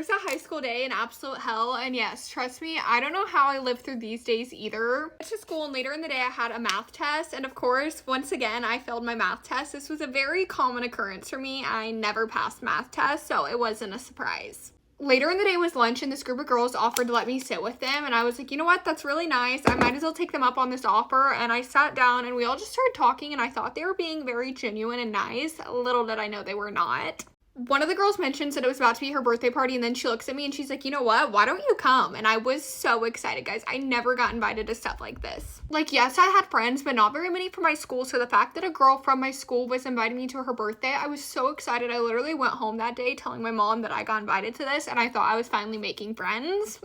Here's a high school day in absolute hell, and yes, trust me, I don't know how I live through these days either. I went to school, and later in the day I had a math test, and of course, once again, I failed my math test. This was a very common occurrence for me. I never passed math tests, so it wasn't a surprise. Later in the day was lunch, and this group of girls offered to let me sit with them, and I was like, you know what, that's really nice. I might as well take them up on this offer, and I sat down, and we all just started talking, and I thought they were being very genuine and nice. Little did I know they were not. One of the girls mentions that it was about to be her birthday party, and then she looks at me and she's like, you know what, why don't you come? And I was so excited, guys. I never got invited to stuff like this. Like, yes, I had friends, but not very many from my school, so the fact that a girl from my school was inviting me to her birthday, I was so excited. I literally went home that day telling my mom that I got invited to this, and I thought I was finally making friends.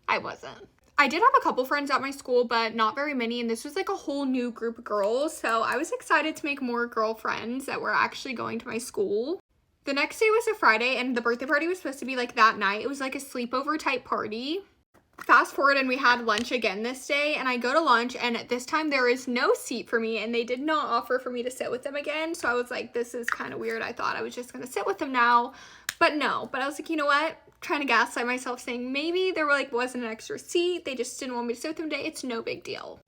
I wasn't. I did have a couple friends at my school, but not very many, and this was like a whole new group of girls, so I was excited to make more girlfriends that were actually going to my school. The next day was a Friday, and the birthday party was supposed to be like that night. It was like a sleepover type party. Fast forward, and we had lunch again this day, and I go to lunch, and this time there is no seat for me, and they did not offer for me to sit with them again. So I was like, this is kind of weird. I thought I was just gonna sit with them now, but no. But I was like, you know what? Trying to gaslight myself, saying maybe there wasn't an extra seat. They just didn't want me to sit with them today. It's no big deal.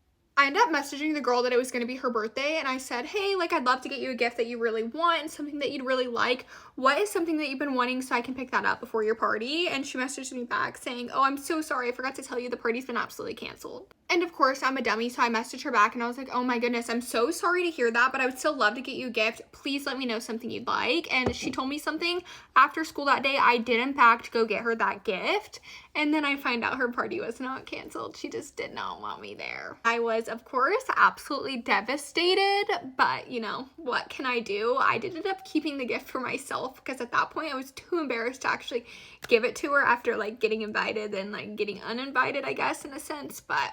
I ended up messaging the girl that it was going to be her birthday, and I said, hey, like, I'd love to get you a gift that you really want and something that you'd really like. What is something that you've been wanting so I can pick that up before your party? And she messaged me back saying, oh, I'm so sorry. I forgot to tell you the party's been absolutely canceled. And of course, I'm a dummy, so I messaged her back, and I was like, oh my goodness, I'm so sorry to hear that, but I would still love to get you a gift. Please let me know something you'd like. And she told me something after school that day. I did, in fact, go get her that gift. And then I find out her party was not canceled. She just did not want me there. I was, of course, absolutely devastated, but you know, what can I do? I ended up keeping the gift for myself because at that point I was too embarrassed to actually give it to her after like getting invited and like getting uninvited, I guess, in a sense. But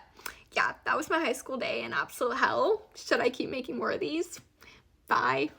yeah, that was my high school day in absolute hell. Should I keep making more of these? Bye.